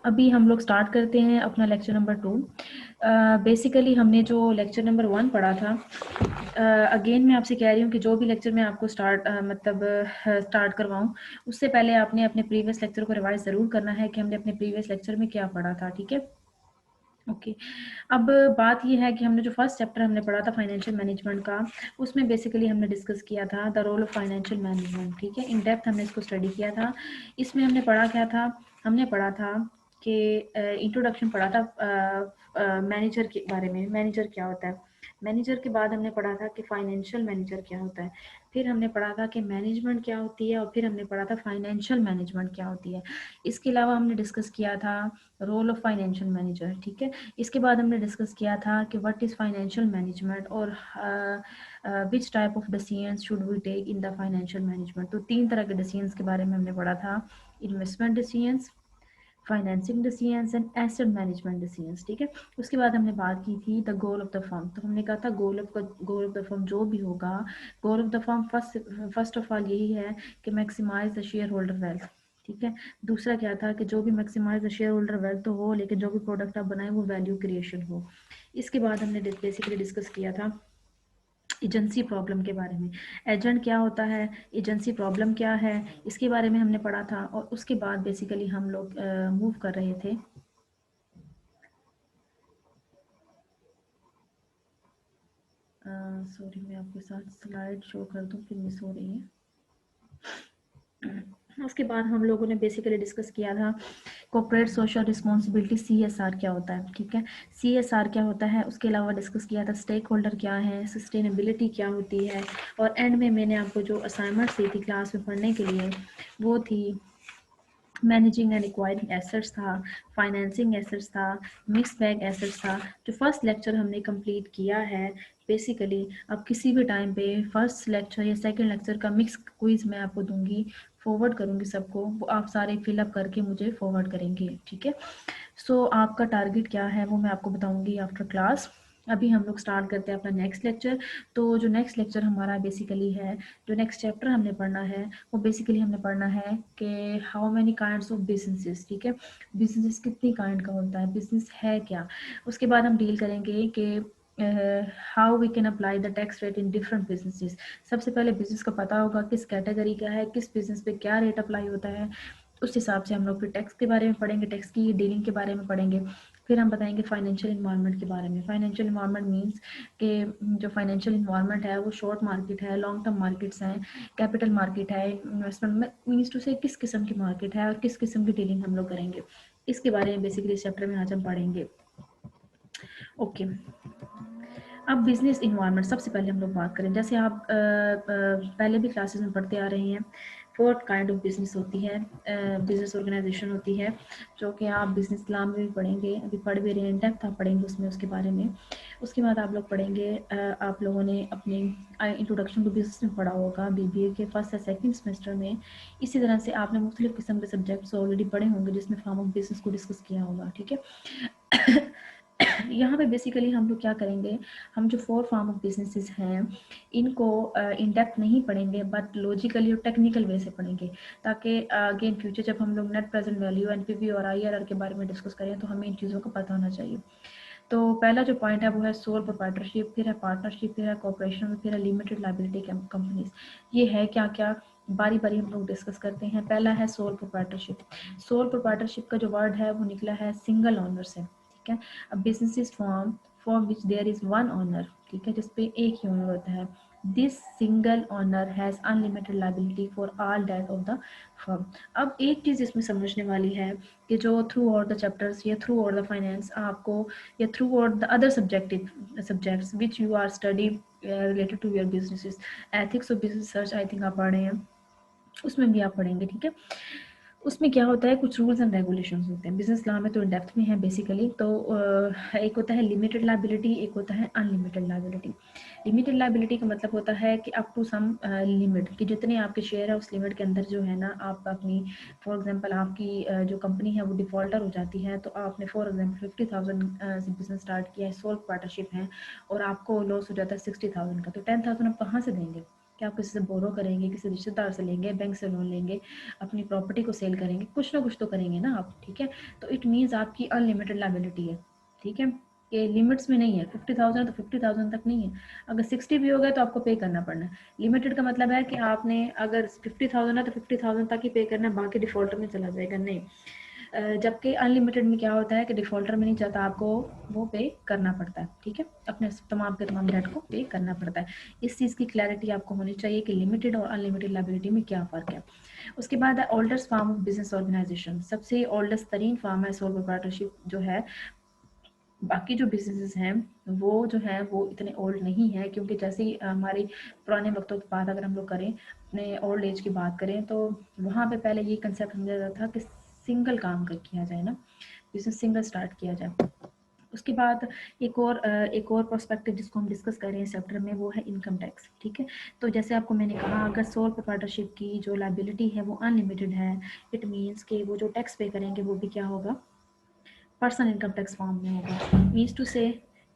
अभी हम लोग स्टार्ट करते हैं अपना लेक्चर नंबर 2। बेसिकली हमने जो लेक्चर नंबर 1 पढ़ा था, अगेन मैं आपसे कह रही हूँ कि जो भी लेक्चर मैं आपको स्टार्ट करवाऊँ, उससे पहले आपने अपने प्रीवियस लेक्चर को रिवाइज ज़रूर करना है कि हमने अपने प्रीवियस लेक्चर में क्या पढ़ा था, ठीक है। ओके, अब बात ये है कि हमने जो फर्स्ट चैप्टर हमने पढ़ा था फाइनेंशियल मैनेजमेंट का, उसमें बेसिकली हमने डिस्कस किया था the role of financial management, ठीक है। इन डेप्थ हमने इसको स्टडी किया था। इसमें हमने पढ़ा क्या था, हमने पढ़ा था कि इंट्रोडक्शन पढ़ा था मैनेजर के बारे में, मैनेजर क्या होता है। मैनेजर के बाद हमने पढ़ा था कि फाइनेंशियल मैनेजर क्या होता है, फिर हमने पढ़ा था कि मैनेजमेंट क्या होती है, और फिर हमने पढ़ा था फाइनेंशियल मैनेजमेंट क्या होती है। इसके अलावा हमने डिस्कस किया था रोल ऑफ फाइनेंशियल मैनेजर, ठीक है। इसके बाद हमने डिस्कस किया था कि व्हाट इज़ फाइनेंशियल मैनेजमेंट और which type of decisions should we take in the financial management. तो 3 तरह के डिसीजंस के बारे में हमने पढ़ा था, investment decisions, financing decisions and asset management decisions, ठीक है। उसके बाद हमने बात की थी the goal of the firm. तो हमने कहा था गोल ऑफ द फर्म जो भी होगा, goal of the firm first of all यही है कि maximize the shareholder wealth, ठीक है। दूसरा क्या था कि जो भी maximize the shareholder wealth तो हो, लेकिन जो भी प्रोडक्ट आप बनाए वो वैल्यू क्रिएशन हो। इसके बाद हमने बेसिकली डिस्कस किया था एजेंसी प्रॉब्लम के बारे में। एजेंट क्या होता है, एजेंसी प्रॉब्लम क्या है, इसके बारे में हमने पढ़ा था। और उसके बाद बेसिकली हम लोग मूव कर रहे थे सॉरी मैं आपके साथ स्लाइड शो कर दूं, फिर मिस हो रही है। उसके बाद हम लोगों ने बेसिकली डिस्कस किया था कॉर्पोरेट सोशल रिस्पॉन्सिबिलिटी, CSR क्या होता है, ठीक है। CSR क्या होता है, उसके अलावा डिस्कस किया था स्टेक होल्डर क्या है, सस्टेनेबिलिटी क्या होती है। और एंड में मैंने आपको जो असाइनमेंट दी थी क्लास में पढ़ने के लिए, वो थी मैनेजिंग एंड एक्वायरिंग एसेट्स था, फाइनेंसिंग एसेट्स था, मिक्स बैग एसेट्स था। जो फर्स्ट लेक्चर हमने कंप्लीट किया है, बेसिकली अब किसी भी टाइम पे फर्स्ट लेक्चर या सेकंड लेक्चर का मिक्स क्विज मैं आपको दूंगी, फॉरवर्ड करूंगी सबको, वो आप सारे फिलअप करके मुझे फॉरवर्ड करेंगे, ठीक है। सो आपका टारगेट क्या है वो मैं आपको बताऊंगी आफ्टर क्लास। अभी हम लोग स्टार्ट करते हैं अपना नेक्स्ट लेक्चर। तो जो नेक्स्ट लेक्चर हमारा बेसिकली है, जो नेक्स्ट चैप्टर हमने पढ़ना है, वो बेसिकली हमने पढ़ना है कि how many kinds of businesses, ठीक है। बिजनेस कितनी काइंड का होता है, बिजनेस है क्या। उसके बाद हम डील करेंगे कि how we can apply the tax rate in different businesses. सबसे पहले बिजनेस का पता होगा किस कैटेगरी का है, किस बिजनेस पे क्या रेट अप्लाई होता है, उस हिसाब से हम लोग फिर टैक्स के बारे में पढ़ेंगे, टैक्स की डीलिंग के बारे में पढ़ेंगे। फिर हम बताएंगे फाइनेंशियल इन्वायरमेंट के बारे में। फाइनेंशियल इन्वायरमेंट मीन्स कि जो फाइनेंशियल इन्वायरमेंट है वो शॉर्ट मार्केट है, लॉन्ग टर्म मार्केट्स हैं, कैपिटल मार्केट है, इन्वेस्टमेंट मीन्स टू से किस किस्म की मार्केट है और किस किस्म की डीलिंग हम लोग करेंगे, इसके बारे में बेसिकली इस चैप्टर में आज हम पढ़ेंगे। ओके, अब बिजनेस इन्वायरमेंट सबसे पहले हम लोग बात करें। जैसे आप पहले भी क्लासेस में पढ़ते आ रहे हैं, 4 काइंड ऑफ बिजनेस होती है, बिजनेस ऑर्गेनाइजेशन होती है, जो कि आप बिजनेस लॉ में भी पढ़ेंगे, अभी पढ़ भी रहे हैं, डेप्थ आप पढ़ेंगे उसमें, उसके बारे में। उसके बाद आप लोग पढ़ेंगे, आप लोगों ने अपने इंट्रोडक्शन टू बिजनेस में पढ़ा होगा BBA के फर्स्ट या सेकंड सेमेस्टर में। इसी तरह से आपने मुख्तलिफ किस्म के सब्जेक्ट्स ऑलरेडी पढ़े होंगे जिसमें फॉर्म ऑफ बिजनेस को डिस्कस किया होगा, ठीक है। यहाँ पे बेसिकली हम लोग क्या करेंगे, हम जो 4 फॉर्म ऑफ बिजनेसेस हैं इनको इन डेप्थ नहीं पढ़ेंगे, बट लॉजिकली और टेक्निकल वे से पढ़ेंगे, ताकि अगेन फ्यूचर जब हम लोग नेट प्रेजेंट वैल्यू, NPV और IRR के बारे में डिस्कस करें तो हमें इन चीज़ों का पता होना चाहिए। तो पहला जो पॉइंट है वो है सोल प्रोप्राइटरशिप, फिर है पार्टनरशिप, फिर है कॉर्पोरेशन, फिर है लिमिटेड लायबिलिटी कंपनीज। ये है क्या क्या, बारी बारी हम लोग डिस्कस करते हैं। पहला है सोल प्रोप्राइटरशिप। सोल प्रोप्राइटरशिप का जो वर्ड है वो निकला है सिंगल ऑनर से, ठीक है। अब business is form for which there is one owner, ठीक है, जिसपे एक ही ओनर होता है। This single owner has unlimited liability for all debt of the firm. अब एक चीज़ इसमें समझने वाली है कि जो थ्रू आउट द चैप्टर्स या थ्रू आउट द फाइनेंस आपको, या throughout the other subjects which you are study related to your businesses, ethics और बिजनेस रिसर्च आई थिंक आप पढ़ रहे हैं, उसमें भी आप पढ़ेंगे, ठीक है। उसमें क्या होता है, कुछ रूल्स एंड रेगुलेशंस होते हैं बिजनेस लॉ में, तो डेप्थ में है बेसिकली। तो एक होता है लिमिटेड लायबिलिटी, एक होता है अनलिमिटेड लायबिलिटी। लिमिटेड लायबिलिटी का मतलब होता है कि अप टू सम लिमिट, कि जितने आपके शेयर है उस लिमिट के अंदर जो है ना, आप अपनी फॉर एग्जांपल आपकी जो कंपनी है वो डिफॉल्टर हो जाती है, तो आपने फॉर एग्जांपल 50,000 से बिजनेस स्टार्ट किया है, सोल पार्टनरशिप है, और आपको लॉस हो जाता है 60,000 का, तो 10,000 आप कहाँ से देंगे, कि आप किसी से बोरो करेंगे, किसी रिश्तेदार से लेंगे, बैंक से लोन लेंगे, अपनी प्रॉपर्टी को सेल करेंगे, कुछ ना कुछ तो करेंगे ना आप, ठीक है। तो इट मीन्स आपकी अनलिमिटेड लायबिलिटी है, ठीक है, ये लिमिट्स में नहीं है। 50,000 तो 50,000 तक नहीं है, अगर 60 भी हो गया तो आपको पे करना पड़ना है। लिमिटेड का मतलब है कि आपने अगर 50,000 है तो 50,000 तक ही पे करना है, बाकी डिफॉल्टर में चला जाएगा नहीं। जबकि अनलिमिटेड में क्या होता है कि डिफॉल्टर में नहीं चाहता, आपको वो पे करना पड़ता है, ठीक है, अपने तमाम के तमाम डेट को पे करना पड़ता है। इस चीज़ की क्लैरिटी आपको होनी चाहिए कि लिमिटेड और अनलिमिटेड लायबिलिटी में क्या फ़र्क है। उसके बाद है oldest form of business organization, सबसे ओल्डेस्ट तरीन फॉर्म है सोल प्रोप्राइटरशिप जो है। बाकी जो बिजनेसेस हैं वो जो है वो इतने ओल्ड नहीं है, क्योंकि जैसे ही हमारे पुराने वक्तों की बात अगर हम लोग करें, अपने ओल्ड एज की बात करें, तो वहाँ पे पहले ये कंसेप्ट समझा जाता था कि सिंगल काम कर किया जाए ना, बिजनेस सिंगल स्टार्ट किया जाए। उसके बाद एक और पर्सपेक्टिव जिसको हम डिस्कस कर रहे हैं चैप्टर में, वो है इनकम टैक्स, ठीक है। तो जैसे आपको मैंने कहा, अगर सोल प्रोप्राइटरशिप की जो लायबिलिटी है वो अनलिमिटेड है, इट मीन्स कि वो जो टैक्स पे करेंगे वो भी क्या होगा, पर्सनल इनकम टैक्स फॉर्म में होगा। मीन्स टू से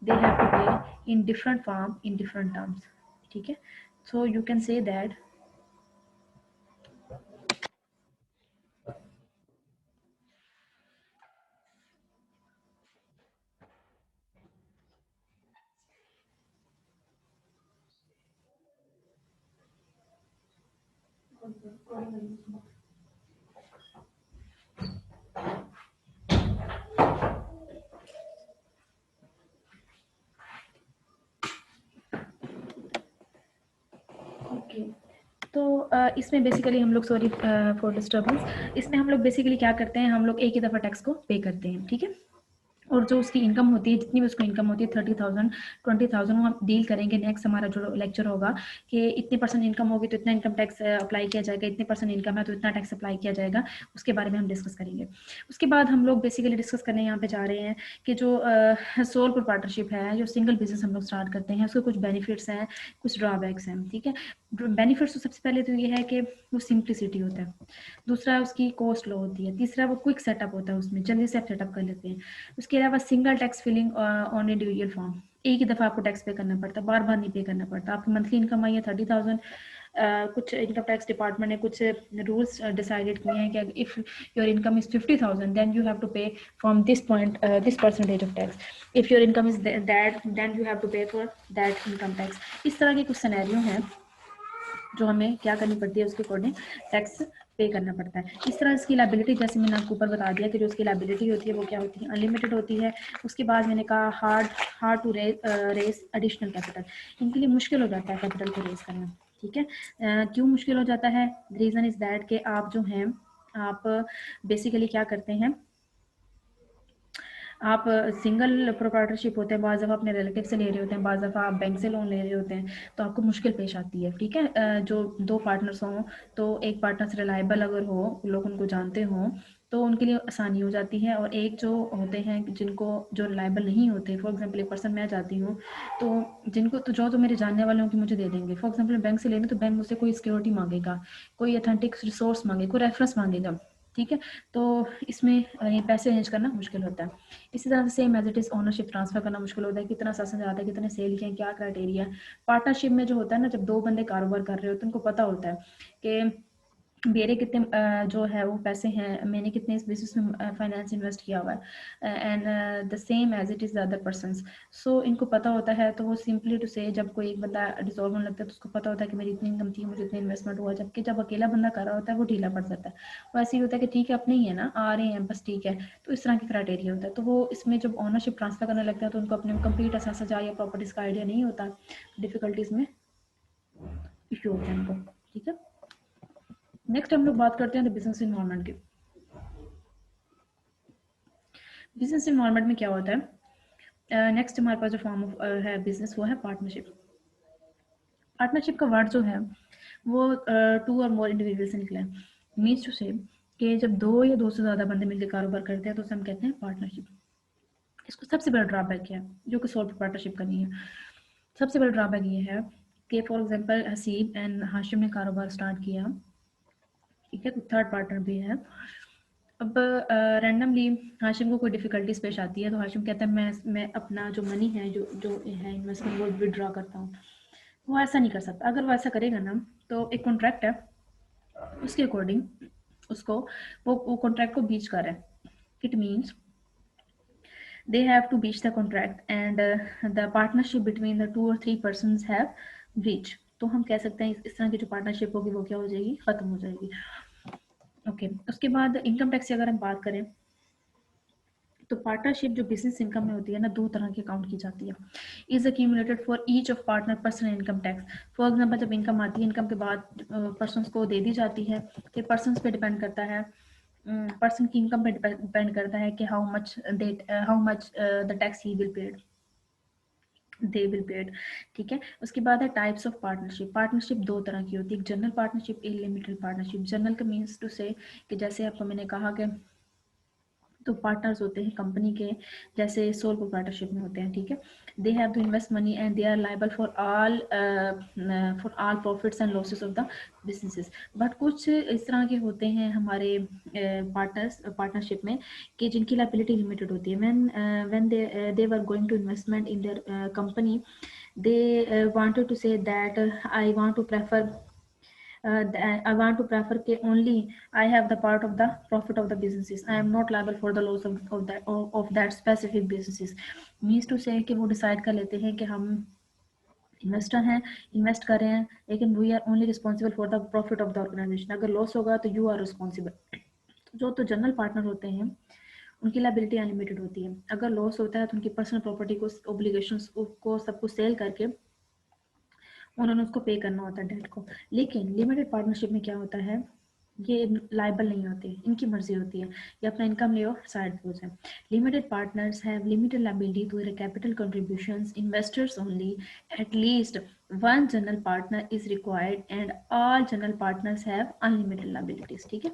दे हैव टू पे in different form in different terms, ठीक है। So you can say that okay. तो इसमें बेसिकली हम लोग, सॉरी फॉर डिस्टर्बेंस, इसमें हम लोग बेसिकली क्या करते हैं, हम लोग एक ही दफ़ा टैक्स को पे करते हैं, ठीक है। और जो उसकी इनकम होती है, जितनी भी उसको इनकम होती है, 30,000 20,000, वो हम डील करेंगे। नेक्स्ट हमारा जो लेक्चर होगा कि इतनी परसेंट इनकम होगी तो इतना इनकम टैक्स अप्लाई किया जाएगा, इतने परसेंट इनकम है तो इतना टैक्स अप्लाई किया जाएगा, उसके बारे में हम डिस्कस करेंगे। उसके बाद हम लोग बेसिकली डिस्कस करने यहाँ पे जा रहे हैं कि जो सोल प्रोप्राइटरशिप है, जो सिंगल बिजनेस हम लोग स्टार्ट करते हैं, उसके कुछ बेनिफिट्स हैं, कुछ ड्रॉबैक्स हैं, ठीक है। बेनिफिट्स तो सबसे पहले तो ये है कि वो सिंप्लिसिटी होता है, दूसरा उसकी कॉस्ट लो होती है, तीसरा वो क्विक सेटअप होता है, उसमें जल्दी से आप सेटअप कर लेते हैं। उसके अलावा single tax filing on individual form, एक ही दफ़ा आपको टैक्स पे करना पड़ता है, बार बार नहीं पे करना पड़ता। आपकी मंथली इनकम आई है 30,000, कुछ इनकम टैक्स डिपार्टमेंट ने कुछ रूल्स डिसाइडेड किए हैं कि if your income is 50,000 then you have to pay from this point this percentage of tax, if your income is that then you have to pay for that income tax. इस तरह के कुछ scenario हैं जो हमें क्या करनी पड़ती है, उसके अकॉर्डिंग टैक्स पे करना पड़ता है। इस तरह इसकी लायबिलिटी, जैसे मैंने आपको ऊपर बता दिया कि जो उसकी लायबिलिटी होती है वो क्या होती है, अनलिमिटेड होती है। उसके बाद मैंने कहा hard to raise additional capital, इनके लिए मुश्किल हो जाता है कैपिटल को रेस करना, ठीक है। क्यों मुश्किल हो जाता है, रीज़न इज़ दैट कि आप जो हैं, आप बेसिकली क्या करते हैं, आप सिंगल प्रोप्राइटरशिप होते हैं, बाज़ दफ़ा अपने रिलेटिव से ले रहे होते हैं, बाज़ दफ़ा आप बैंक से लोन ले रहे होते हैं, तो आपको मुश्किल पेश आती है, ठीक है। जो दो पार्टनर्स हों, तो एक पार्टनर्स रिलायबल अगर हो, लोग उनको जानते हों, तो उनके लिए आसानी हो जाती है। और एक जो होते हैं जिनको, जो रिलायबल नहीं होते, फॉर एग्जांपल एक पर्सन मैं जाती हूँ, तो जिनको तो जो मेरे जानने वाले हों कि मुझे दे देंगे, फॉर एग्जांपल बैंक से लेंगे तो बैंक मुझसे कोई सिक्योरिटी मांगेगा, कोई अथेंटिक रिसोर्स मांगेगा, कोई रेफरेंस मांगेगा, ठीक है। तो इसमें ये पैसे अरेंज करना मुश्किल होता है। इसी तरह से same as it is ownership transfer करना मुश्किल होता है, कितना सासन जाता है, कितने सेल किए, क्या क्राइटेरिया है। पार्टनरशिप में जो होता है ना, जब दो बंदे कारोबार कर रहे होते हैं, उनको पता होता है कि मेरे कितने जो है वो पैसे हैं, मैंने कितने इस बिजनेस में फाइनेंस इन्वेस्ट किया हुआ है, and the same as it is the other persons. So इनको पता होता है, तो वो सिंपली टू से, जब कोई एक बंदा डिसॉल्व होने लगता है तो उसको पता होता है कि मेरी इतनी इनकम थी, मुझे इतनी इन्वेस्टमेंट हुआ। जबकि जब अकेला बंदा कर रहा होता है वो ढीला पड़ जाता है, वो ऐसे ही होता है कि ठीक है अपने ही है ना, आ रहे हैं बस, ठीक है। तो इस तरह की क्राइटेरिया होता है। तो वो इसमें जब ऑनरशिप ट्रांसफर करने लगता है तो उनको अपने कंप्लीट असासा या प्रॉपर्टीज़ का आइडिया नहीं होता, डिफिकल्टीज में इशू होते हैं उनको, ठीक है। नेक्स्ट हम लोग बात करते हैं बिजनेस इन्वायरमेंट की। बिजनेस इन्वायरमेंट में क्या होता है, नेक्स्ट हमारे पास जो फॉर्म ऑफ है बिजनेस, वो है पार्टनरशिप। पार्टनरशिप का वर्ड जो है वो टू और मोर इंडिविजुअल से निकला है। मीन्स टू से कि जब दो या दो से ज़्यादा बंदे मिलकर कारोबार करते हैं तो उसे हम कहते हैं पार्टनरशिप। इसको सबसे बड़ा ड्रॉबैक क्या है, जो कि सोल पार्टनरशिप का नहीं है। सबसे बड़ा ड्रॉबैक ये है कि for example Haseeb and Hashim ने कारोबार स्टार्ट किया, ठीक है, थर्ड पार्टनर भी है। अब रैंडमली हाशिम को कोई डिफ़िकल्टीज पेश आती है तो हाशिम कहता है मैं अपना जो मनी है, जो जो है इन्वेस्टमेंट, वो विड्रॉ करता हूँ। वो ऐसा नहीं कर सकता। अगर वो ऐसा करेगा ना तो एक कॉन्ट्रैक्ट है, उसके अकॉर्डिंग उसको वो कॉन्ट्रैक्ट को बीच कर रहा है। It means they have to breach the contract and the partnership between the 2 or 3 persons have breach। तो हम कह सकते हैं इस तरह की जो पार्टनरशिप होगी वो क्या हो जाएगी, खत्म हो जाएगी। ओके उसके बाद इनकम टैक्स की अगर हम बात करें तो पार्टनरशिप जो बिजनेस इनकम में होती है ना, 2 तरह की काउंट की जाती है। Is accumulated for each of partner personal income tax. For example जब इनकम आती है, इनकम के बाद पर्सन्स को दे दी जाती है, फिर पर्सन्स पे डिपेंड करता है, पर्सन की इनकम पे डिपेंड करता है कि how much the tax he will paid, they will paid. ठीक है उसके बाद है टाइप्स ऑफ पार्टनरशिप। पार्टनरशिप 2 तरह की होती है, एक जनरल पार्टनरशिप, एक लिमिटेड पार्टनरशिप। जनरल का मीन्स टू से कि जैसे आपको मैंने कहा कि तो पार्टनर्स होते हैं कंपनी के, जैसे सोल प्रोप्राइटरशिप में होते हैं। ठीक है they have to invest money and they are liable for all profits and losses of the businesses. But कुछ इस तरह के होते हैं हमारे पार्टनरशिप में कि जिनकी लायबिलिटी लिमिटेड होती है। When they were going to investment in their company, they wanted to say that I want to prefer कि only I have the part of the profit of the businesses, I am not liable for the loss of that specific businesses। means to say कि वो decide कर लेते हैं कि हम investor हैं, invest कर रहे हैं, लेकिन we are only responsible for the profit of the organization. अगर लॉस होगा तो यू आर रिस्पॉन्सिबल। जो तो जनरल पार्टनर होते हैं उनकी लायबिलिटी अनलिमिटेड होती है। अगर लॉस होता है तो उनकी पर्सनल प्रॉपर्टी को, ओब्लिगेशंस को सब कुछ सेल करके उन्होंने उसको पे करना होता है डेट को। लेकिन लिमिटेड पार्टनरशिप में क्या होता है, ये लाइबल नहीं होते, इनकी मर्जी होती है, ये अपना इनकम ले और साइड पे हो जाए। Limited partners have limited liability to their capital contributions, investors only, at least one general partner is required and all general partners have unlimited liabilities. ठीक है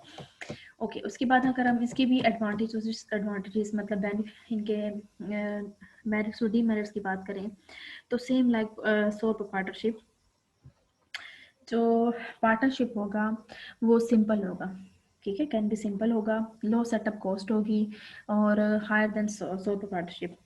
ओके उसके बाद अगर हम इसके भी एडवांटेजेस मतलब इनके मेरिट्स और डीमेरिट्स की बात करें तो सेम लाइक सोल प्रोप्राइटरशिप, जो पार्टनरशिप होगा वो सिंपल होगा। ठीक है कैन बी सिंपल होगा, लो सेटअप कॉस्ट होगी और higher than sole proprietorship.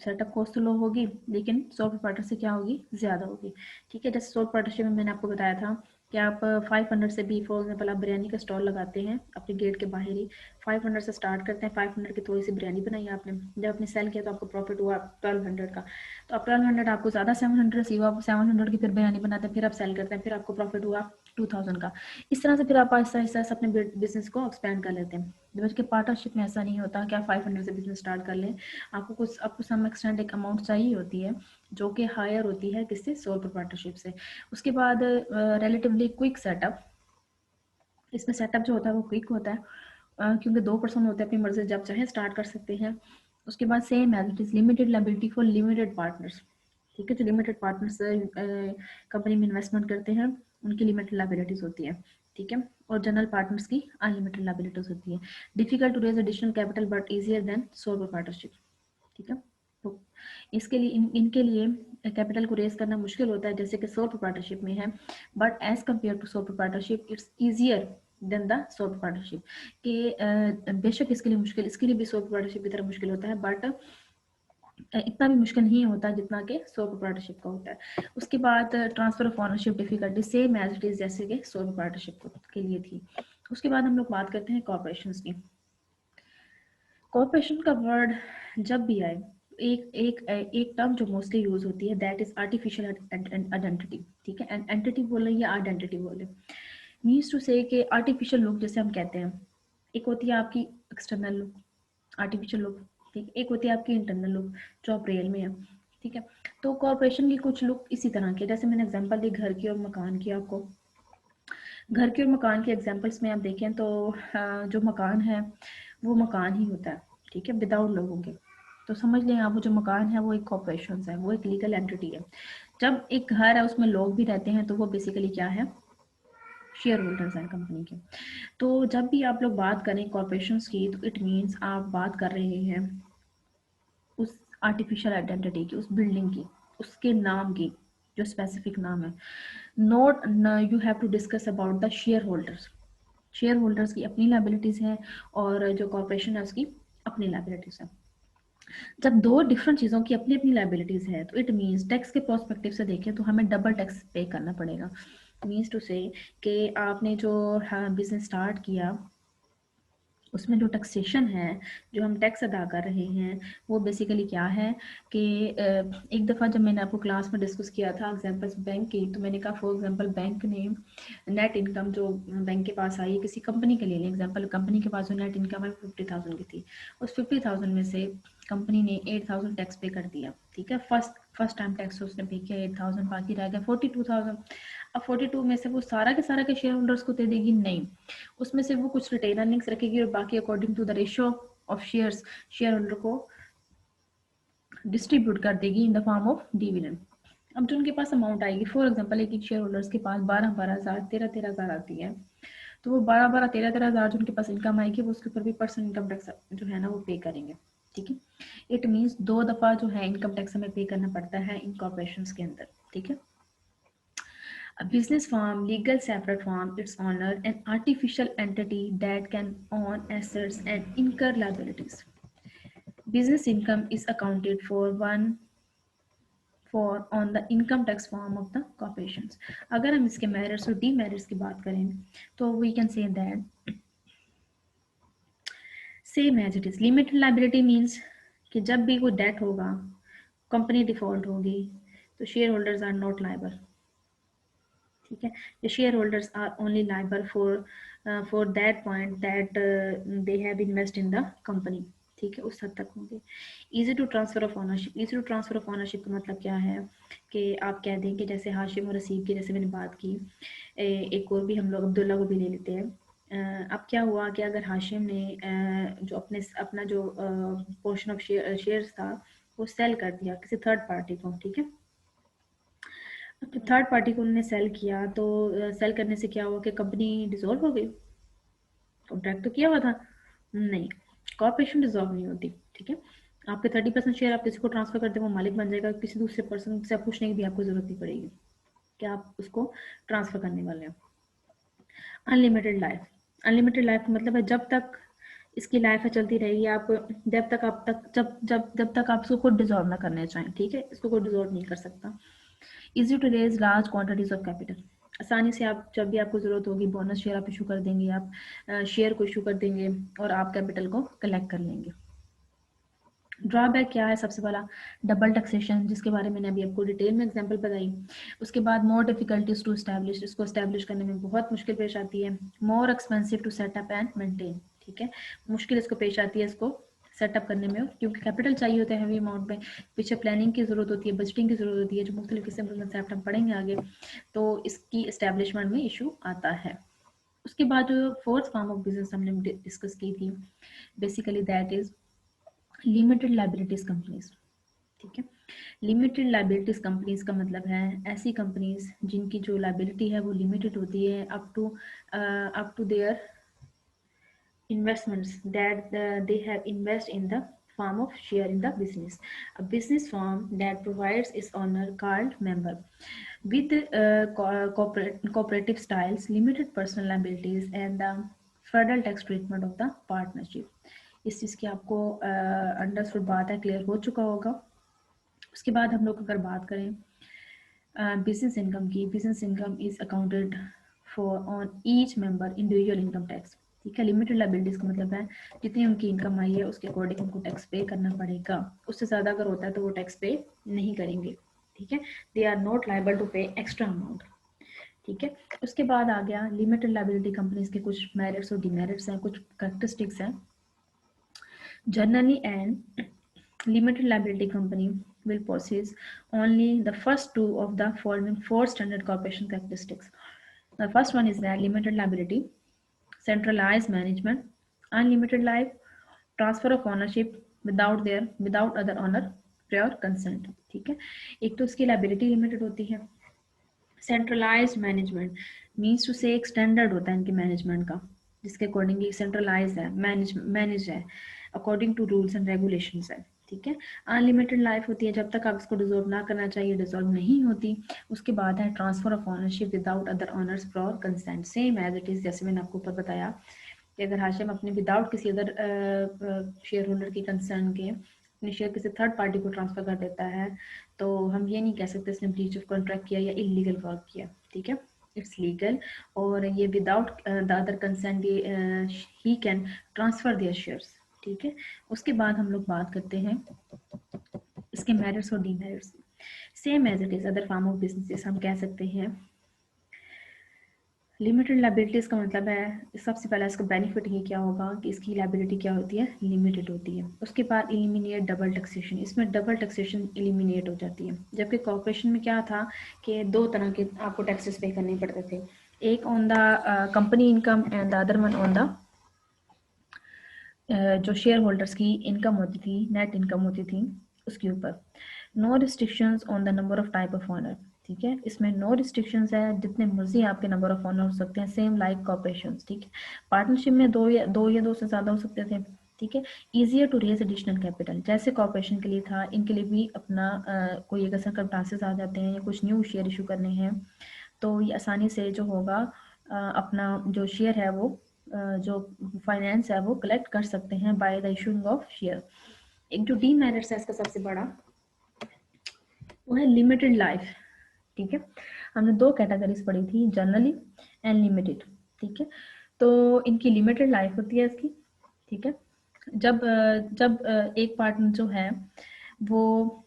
Setup cost तो लो होगी लेकिन सोल प्रोप्राइटर से क्या होगी, ज़्यादा होगी। ठीक है जैसे सोल प्रोप्राइटरशिप में मैंने आपको बताया था कि आप 500 से भी, फॉर एग्जाम्पल आप बिरयानी का स्टॉल लगाते हैं अपने गेट के बाहर ही, 500 से स्टार्ट करते हैं, 500 की थोड़ी सी बिरयानी बनाई आपने, जब आपने सेल किया तो आपको प्रॉफिट हुआ 1200 का। तो अब 1200 आपको ज़्यादा 700 सी हुआ, आप 700 की फिर बिरयानी बनाते हैं, फिर आप सेल करते हैं, फिर आपको प्रॉफिट हुआ 2000 का। इस तरह से फिर आप आहिस्ता आहिस्ता अपने बिजनेस को एक्सपेंड कर लेते हैं। जबकि पार्टनरशिप में ऐसा नहीं होता कि आप 500 से बिजनेस स्टार्ट कर लें, आपको सम एक्सटेंड एक अमाउंट चाहिए होती है जो कि हायर होती है किससे, सोल प्रोप्राइटरशिप से। उसके बाद रिलेटिवली क्विक सेटअप, इसमें सेटअप जो होता है वो क्विक होता है क्योंकि 2 पर्सन होते हैं, अपनी मर्जी जब चाहे स्टार्ट कर सकते हैं। उसके बाद same as it is limited liability for limited partners. ठीक है जो लिमिटेड पार्टनर्स कंपनी में इन्वेस्टमेंट करते हैं उनकी लिमिटेड लायबिलिटीज होती है। ठीक है और जनरल पार्टनर्स की अनलिमिटेड लायबिलिटीज होती है। Difficult to raise additional capital but easier than sole proprietorship. ठीक है तो इसके लिए इनके लिए कैपिटल को रेज करना मुश्किल होता है जैसे कि सोल प्रोप्राइटरशिप में है, but as compare to sole proprietorship it's easier than the sole proprietorship. कि बेशक इसके लिए भी सोल प्रोप्राइटरशिप की तरह मुश्किल होता है, बट इतना भी मुश्किल नहीं होता जितना कि सोल प्रोप्राइटरशिप का होता है। उसके बाद transfer of ownership difficulty same as it is जैसे कि सोल प्रोप्राइटरशिप के लिए थी। उसके बाद हम लोग बात करते हैं कॉर्पोरेशंस की। कॉर्पोरेशन का वर्ड जब भी आए, एक टर्म जो मोस्टली यूज होती है दैट इज आर्टिफिशियल आइडेंटिटी। ठीक है एंटिटी बोले या आइडेंटिटी बोले, मीन्स टू से कि आर्टिफिशियल लुक जैसे हम कहते हैं, एक होती है आपकी एक्सटर्नल लुक आर्टिफिशियल लुक, ठीक, एक होती है आपकी इंटरनल लुक जो आप रियल में है। ठीक है तो कॉर्पोरेशन की कुछ लुक इसी तरह के, जैसे मैंने एग्जांपल दी घर की और मकान की आपको। घर के और मकान के एग्जांपल्स में आप देखें तो जो मकान है वो मकान ही होता है, ठीक है, विदाउट लोगों के। तो समझ लें आप वो जो मकान है वो एक कॉर्पोरेशन है, वो एक लीगल एंटिटी है। जब एक घर है उसमें लोग भी रहते हैं तो वो बेसिकली क्या है, शेयर होल्डर्स हैं कंपनी के। तो जब भी आप लोग बात करें कॉर्पोरेशन की तो इट मीन्स आप बात कर रहे हैं उस आर्टिफिशियल आइडेंटिटी की, उस बिल्डिंग की, उसके नाम की, जो स्पेसिफिक नाम है। Note you have to discuss about the shareholders. Shareholders की अपनी लाइबिलिटीज हैं और जो कॉर्पोरेशन है उसकी अपनी लाइबिलिटीज है। जब दो डिफरेंट चीज़ों की अपनी अपनी लाइबिलिटीज है तो इट मीन्स टैक्स के प्रोस्पेक्टिव से देखें तो हमें डबल टैक्स पे करना पड़ेगा। मीन्स टू से कि आपने जो बिजनेस स्टार्ट किया उसमें जो टैक्सेशन है, जो हम टैक्स अदा कर रहे हैं, वो बेसिकली क्या है कि एक दफ़ा जब मैंने आपको क्लास में डिस्कस किया था एग्जांपल्स बैंक की, तो मैंने कहा फॉर एग्जांपल बैंक ने नेट इनकम जो बैंक के पास आई, किसी कंपनी के लिए लें एग्जांपल, कंपनी के पास जो नेट इनकम है 50,000 की थी, उस 50,000 में से कंपनी ने 8,000 टैक्स पे कर दिया। ठीक है, फर्स्ट टाइम टैक्स उसने पे किया 8,000, बाकी रह गया 42,000। अब 42 में से वो सारा के सारा के शेयर होल्डर्स को दे देगी? नहीं, उसमें से वो कुछ रिटेन अर्निंग्स रखेगी और बाकी according to the ratio of shares shareholder को डिस्ट्रीब्यूट कर देगी in the form of dividend. अब जो उनके पास अमाउंट आएगी, फॉर एग्जांपल एक एक शेयर होल्डर्स के पास 12,000 13,000 आती है, तो वो 12,000 13,000 जो उनके पास इनकम आएगी वो उसके ऊपर भी पर्सनल इनकम टैक्स जो है ना वो पे करेंगे। ठीक है, इट मीन्स 2 दफा जो है इनकम टैक्स हमें पे करना पड़ता है इनकॉर्पोरेशंस के अंदर। ठीक है, a business firm, legal separate firm, its owner, an artificial entity that can own assets and incur liabilities. Business income is accounted for on the income tax form of the corporations. अगर हम इसके merits और demerits की बात करें तो we can say that same as it is. Limited liability means कि जब भी कोई debt होगा, कंपनी डिफॉल्ट होगी, तो shareholders are not liable. ठीक है, the shareholders are only liable for that point that they have invest in the company। ठीक है, उस हद तक होंगे। Easy to transfer of ownership, easy to transfer of ownership का मतलब क्या है कि आप कह दें कि जैसे हाशिम और रसीब की जैसे मैंने बात की, एक और भी हम लोग अब्दुल्ला को भी ले लेते हैं। अब क्या हुआ कि अगर हाशिम ने जो अपना जो पोर्शन ऑफ शेयर्स था वो सेल कर दिया किसी थर्ड पार्टी को। ठीक है, तो थर्ड पार्टी को उन्होंने सेल किया, तो सेल करने से क्या हुआ कि कंपनी डिसॉल्व हो गई? कॉन्ट्रैक्ट तो किया हुआ था। नहीं, कॉर्पोरेशन डिसॉल्व नहीं होती। ठीक है, आपके 30% शेयर आप किसी को ट्रांसफर कर दें, वो मालिक बन जाएगा, किसी दूसरे पर्सन से आप पूछने की भी आपको जरूरत नहीं पड़ेगी कि आप उसको ट्रांसफर करने वाले हैं। अनलिमिटेड लाइफ, अनलिमिटेड लाइफ का मतलब है जब तक इसकी लाइफ है चलती रहेगी, आप जब तक आप इसको खुद डिसॉल्व ना करना चाहें। ठीक है, इसको कोई डिसॉल्व नहीं कर सकता। Easy to raise large quantities of capital, आसानी से आप जब भी आपको जरूरत होगी बोनस शेयर आप इशू कर देंगे, आप शेयर को इशू कर देंगे और आप कैपिटल को कलेक्ट कर लेंगे। ड्रॉबैक क्या है? सबसे पहला डबल टैक्सेशन, जिसके बारे में मैंने अभी आपको डिटेल में एग्जांपल बताई। उसके बाद मोर डिफिकल्टीज टू एस्टैब्लिश, इसको एस्टैब्लिश करने में बहुत मुश्किल पेश आती है। More expensive to set up and maintain, ठीक है, मुश्किल इसको पेश आती है इसको सेटअप करने में, क्योंकि कैपिटल चाहिए होता है हैवी अमाउंट में, पीछे प्लानिंग की जरूरत होती है, बजटिंग की जरूरत होती है, जो मुख्तलिफ किस्म के कंसेप्ट हम पढ़ेंगे आगे, तो इसकी एस्टैब्लिशमेंट में इशू आता है। उसके बाद जो फोर्थ फॉर्म ऑफ बिजनेस हमने डिस्कस की थी basically that is limited liabilities companies. ठीक है, लिमिटेड लाइबिलिटीज कंपनीज का मतलब है ऐसी कंपनीज जिनकी जो लाइबिलिटी है वो लिमिटेड होती है up to their investments that they have invested in the form of share in the business. A business firm that provides its owner called member with cooperative styles, limited personal liabilities, and the federal tax treatment of the partnership। इस चीज़ की आपको understood बात है, clear हो चुका होगा। उसके बाद हम लोग अगर बात करें बिजनेस इनकम की, business income is accounted for on each member individual income tax. ठीक है, लिमिटेड लाइबिलिटीज का मतलब है जितनी उनकी इनकम आई है उसके अकॉर्डिंग उनको टैक्स पे करना पड़ेगा, उससे ज़्यादा अगर होता है तो वो टैक्स पे नहीं करेंगे। ठीक है, they are not liable to pay extra amount. ठीक है, उसके बाद आ गया लिमिटेड लाइबिलिटी कंपनीज के कुछ मेरिट्स और डिमेरिट्स हैं, कुछ कैरेक्टरिस्टिक्स हैं। Generally and limited liability company will possess only the first two of the following four standard corporation characteristics. The first one is that limited liability, centralized management, unlimited life, transfer of ownership without other owner prior consent। ठीक है, एक तो उसकी liability limited होती है। Centralised management means to से एक standard होता है इनके मैनेजमेंट का, जिसके अकॉर्डिंगली सेंट्रलाइज है, मैनेज है according to rules and regulations है। ठीक है, अनलिमिटेड लाइफ होती है, जब तक आप इसको डिजॉल्व ना करना चाहिए डिजॉल्व नहीं होती। उसके बाद है transfer of ownership without other owners for consent, same as it is, जैसे मैंने आपको ऊपर बताया कि अगर हाशिम अपने विदाउट किसी अदर शेयर होल्डर की कंसर्न के अपने शेयर किसी थर्ड पार्टी को ट्रांसफर कर देता है तो हम ये नहीं कह सकते इसने ब्रीच ऑफ कॉन्ट्रैक्ट किया या इलीगल वर्क किया, ठीक है, इट्स लीगल। और ये without the other consent he can transfer there shares, ठीक है। उसके बाद हम लोग बात करते हैं इसके मेरिट्स और demerits. Same as it is other form of businesses, हम कह सकते हैं लिमिटेड लाइबिलिटीज का मतलब है, सबसे पहला इसका बेनिफिट ही क्या होगा कि इसकी लाइबिलिटी क्या होती है, लिमिटेड होती है। उसके बाद एलिमिनेट डबल टैक्सेशन, इसमें डबल टैक्सेशन एलिमिनेट हो जाती है। जबकि कॉर्पोरेशन में क्या था कि दो तरह के आपको टैक्सेस पे करने पड़ते थे, एक on the company income and the other one on the जो शेयर होल्डर्स की इनकम होती थी, नेट इनकम होती थी उसके ऊपर। No restrictions on the number of type of owner, ठीक है, इसमें नो रिस्ट्रिक्शंस है, जितने मर्जी आपके नंबर ऑफ ऑनर हो सकते हैं, सेम लाइक कॉर्पोरेशन, ठीक है। पार्टनरशिप में दो या दो से ज़्यादा हो सकते थे, ठीक है। Easier to raise additional capital, जैसे कॉर्पोरेशन के लिए था, इनके लिए भी अपना कोई अगर सर्कमस्टांसेस आ जाते हैं या कुछ न्यू शेयर इशू करने हैं तो ये आसानी से जो होगा अपना जो शेयर है वो जो फाइनेंस है वो कलेक्ट कर सकते हैं by the issuing of share. एक जो डीमेरिट्स है इसका सबसे बड़ा वो है लिमिटेड लाइफ, ठीक है। हमने दो कैटेगरीज पढ़ी थी, जनरली एंड लिमिटेड, ठीक है। तो इनकी लिमिटेड लाइफ होती है इसकी, ठीक है। जब जब एक पार्टनर जो है वो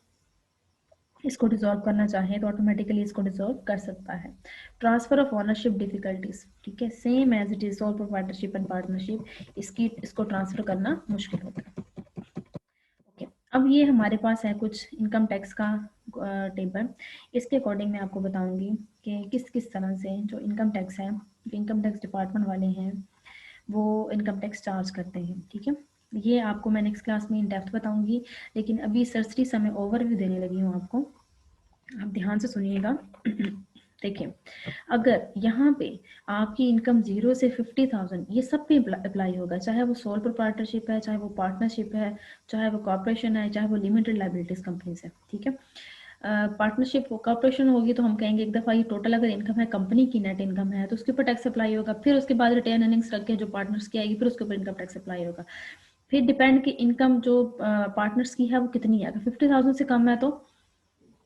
इसको डिसॉल्व करना चाहे तो ऑटोमेटिकली इसको डिसॉल्व कर सकता है। ट्रांसफर ऑफ ओनरशिप डिफिकल्टीज, ठीक है, same as it is all proprietorship and partnership, इसको ट्रांसफर करना मुश्किल होता है। ओके, अब ये हमारे पास है कुछ इनकम टैक्स का टेबल। इसके अकॉर्डिंग मैं आपको बताऊंगी कि किस किस तरह से जो इनकम टैक्स है, जो इनकम टैक्स डिपार्टमेंट वाले हैं वो इनकम टैक्स चार्ज करते हैं, ठीक है। ये आपको मैं नेक्स्ट क्लास में इन डेप्थ बताऊंगी, लेकिन अभी सरसरी समय ओवरव्यू देने लगी हूँ आपको, आप ध्यान से सुनिएगा। देखिए, अगर यहाँ पे आपकी इनकम 0 से 50,000 ये सब पे अप्लाई होगा, चाहे वो सोल प्रोप्राइटरशिप है, चाहे वो पार्टनरशिप है, चाहे वो कॉर्पोरेशन है, चाहे वो लिमिटेड लाइबिलिटीज कंपनीज है, ठीक है। पार्टनरशिप कॉर्पोरेशन होगी तो हम कहेंगे एक दफ़ा ये टोटल अगर इनकम है कंपनी की नेट इनकम है तो उसके ऊपर टैक्स अप्लाई होगा, फिर उसके बाद रिटेन अर्निंग्स रख के जो पार्टनर्स की आएगी फिर उसके ऊपर इनकम टैक्स अप्लाई होगा। फिर डिपेंड की इनकम जो पार्टनर्स की है वो कितनी है, अगर 50,000 से कम है तो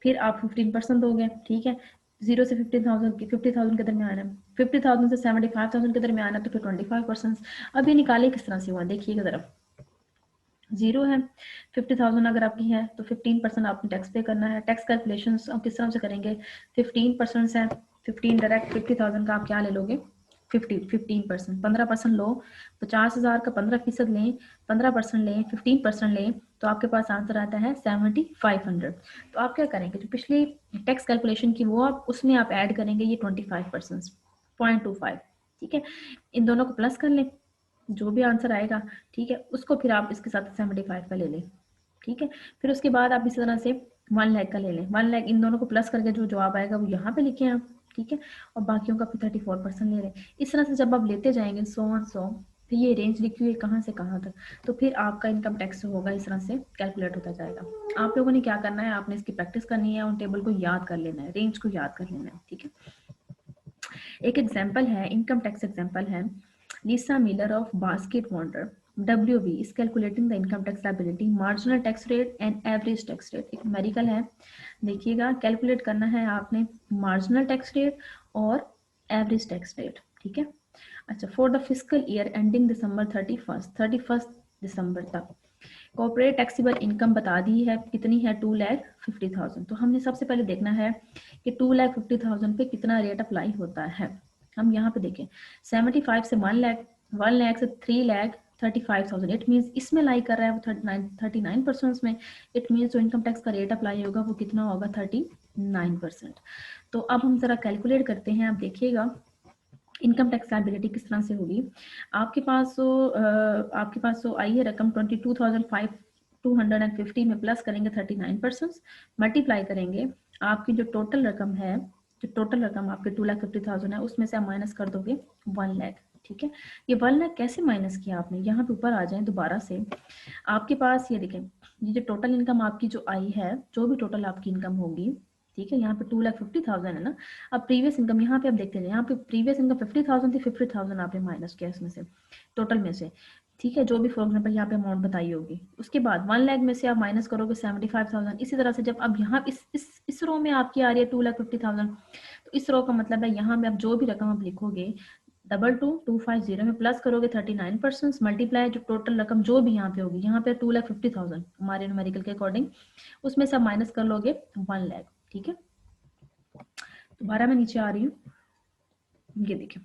फिर आप 15% दोगे, ठीक है। 0 से 50,000 के दरमियान है, 50,000 से 75,000 के दरमियान है तो फिर 25%। अब ये निकाले किस तरह से हुआ, देखिएगा ज़रा। 0 है, 50,000 अगर आपकी है तो 15% आपने टैक्स पे करना है। टैक्स कैलकुलेशन किस तरह से करेंगे, 15% है, 15 डायरेक्ट 50,000 का आप क्या ले लोगे, 15%, 15% लो, 50,000 का 15% लें, 15% लें, 15% लें तो आपके पास आंसर आता है 7,500। तो आप क्या करेंगे, जो पिछली टैक्स कैलकुलेशन की वो आप उसमें आप ऐड करेंगे ये 25%, 0.25, ठीक है। इन दोनों को प्लस कर लें, जो भी आंसर आएगा, ठीक है, उसको फिर आप इसके साथ 75 का ले लें, ठीक है। फिर उसके बाद आप इसी तरह से 1 लाख का ले लें, 1 लाख, इन दोनों को प्लस करके जो जवाब आएगा वो यहाँ पे लिखें आप, ठीक है। और बाकियों का फिर 34% ले लें। इस तरह से जब आप लेते जाएंगे 100 फिर ये रेंज लिखी हुई है कहाँ से कहाँ तक, तो फिर आपका इनकम टैक्स होगा इस तरह से कैलकुलेट होता जाएगा। आप लोगों ने क्या करना है, आपने इसकी प्रैक्टिस करनी है, उन टेबल को याद कर लेना है, रेंज को याद कर लेना है, ठीक है। एक एग्जाम्पल है, इनकम टैक्स एग्जाम्पल है, Lisa Miller of Basket Wonder WB is calculating the income tax liability, marginal tax rate and average tax rate। एक न्यूमेरिकल है, देखिएगा, कैलकुलेट करना है आपने मार्जिनल टैक्स रेट और एवरेज टैक्स रेट, ठीक है। अच्छा, for the physical year ending December 31 दिसंबर तक कॉर्पोरेट टैक्सेबल इनकम बता दी है कितनी है, 2,50,000। तो हमने सबसे पहले देखना है कि 2,50,000 पे कितना रेट अप्लाई होता है। हम यहाँ पे देखें 75 से 1 लाख, 1 लाख से 3,35,000, इट मीन्स इसमें लाई कर रहा है वो 39% में, इट मीन्स जो इनकम टैक्स का रेट अप्लाई होगा वो कितना होगा, 39%। तो अब हम जरा कैलकुलेट करते हैं, आप देखिएगा इनकम टैक्स लायबिलिटी किस तरह से होगी। आपके पास तो आई है रकम 22,250 में प्लस करेंगे 39%, मल्टीप्लाई करेंगे आपकी जो टोटल रकम है, जो टोटल रकम आपके 2,50,000 है उसमें से आप माइनस कर दोगे 1 लाख, ठीक है। ये 1 लाख कैसे माइनस किया आपने, यहाँ पे ऊपर आ जाए दोबारा से, आपके पास ये देखें, ये जो टोटल इनकम आपकी जो आई है, जो भी टोटल आपकी इनकम होगी, ठीक है, यहाँ पे 2,50,000 है ना। अब प्रीवियस इनकम यहाँ पे आप देखते हैं, यहाँ पे प्रीवियस इनकम 50,000 थी, 50,000 आपने माइनस किया इसमें से, टोटल में से ठीक है, जो भी फॉर एग्जाम्पल यहाँ पे अमाउंट बताई होगी। उसके बाद 1 लाख में से आप माइनस करोगे 75,000। इसी तरह से जब अब यहाँ इस रो में आपकी आ रही है 2,50,000, तो इस रो का मतलब है यहाँ में आप जो भी रकम आप लिखोगे 22,250 में प्लस करोगे 39% मल्टीप्लाई जो टोटल रकम जो भी यहाँ पे होगी, यहाँ पे 2,50,000 हमारे न्यूमेरिकल के अकॉर्डिंग, उसमें से आप माइनस कर लोगे 1 लाख। ठीक है, दोबारा मैं नीचे आ रही हूँ, ये देखिए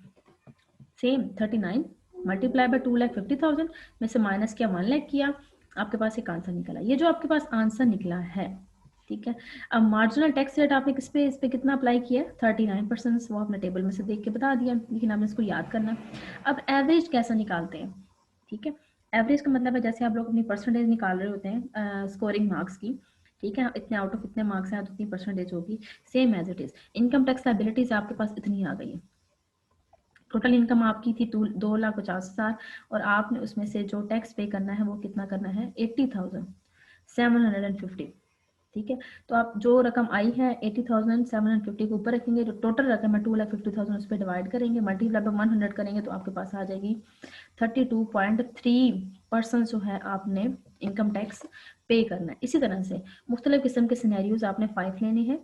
सेम 39 मल्टीप्लाई बाय 2,50,000 में से माइनस किया 1 लाख किया, आपके पास एक आंसर निकला। ये जो आपके पास आंसर निकला है, ठीक है। अब मार्जिनल टैक्स रेट आपने इस पे कितना अप्लाई किया, 39%, वो आपने टेबल में से देख के बता दिया, लेकिन आपने इसको याद करना। अब एवरेज कैसे निकालते हैं, ठीक है। एवरेज का मतलब है जैसे आप लोग अपनी परसेंटेज निकाल रहे होते हैं स्कोरिंग मार्क्स की, ठीक है, इतने आउट ऑफ इतने मार्क्स हैं तो इतनी परसेंटेज होगी, same as it is income tax liabilities आपके पास इतनी आ गई है। टोटल इनकम आपकी थी 2,50,000 और आपने उसमें से जो टैक्स पे करना है वो कितना करना है, 80,750। ठीक है, तो आप जो रकम आई है 80,750 को ऊपर रखेंगे, जो टोटल रकम है 2,50,000 उस पर डिवाइड करेंगे, मल्टीप्लाई बाय 100 करेंगे तो आपके पास आ जाएगी 32.3% जो है आपने इनकम टैक्स पे करना है। इसी तरह से मुख्तलिफ किस्म के सिनेरियोज आपने 5 लेने हैं,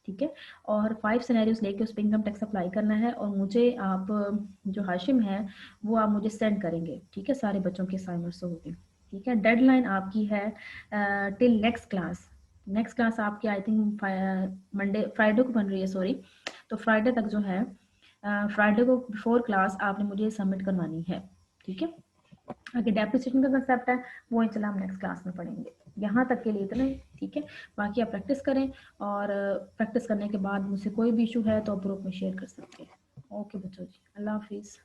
ठीक है, और 5 सिनेरियोज लेके उस पर इनकम टैक्स अप्लाई करना है, और मुझे आप जो हाशिम है वो आप मुझे सेंड करेंगे, ठीक है, सारे बच्चों के असाइनमेंट्स होगी। ठीक है, डेडलाइन आपकी है till next class. Next class आपकी आई थिंक फ्राइडे को बन रही है, सॉरी, तो फ्राइडे तक जो है, फ्राइडे को बिफोर क्लास आपने मुझे सबमिट करवानी है। ठीक है, आगे डेप्रिसिएशन का कंसेप्ट है वो इंशाल्लाह हम नेक्स्ट क्लास में पढ़ेंगे। यहाँ तक के लिए इतना ही, ठीक है, बाकी आप प्रैक्टिस करें, और प्रैक्टिस करने के बाद मुझसे कोई भी इशू है तो आप ग्रुप में शेयर कर सकते हैं। ओके बच्चों जी, अल्लाह हाफिज़।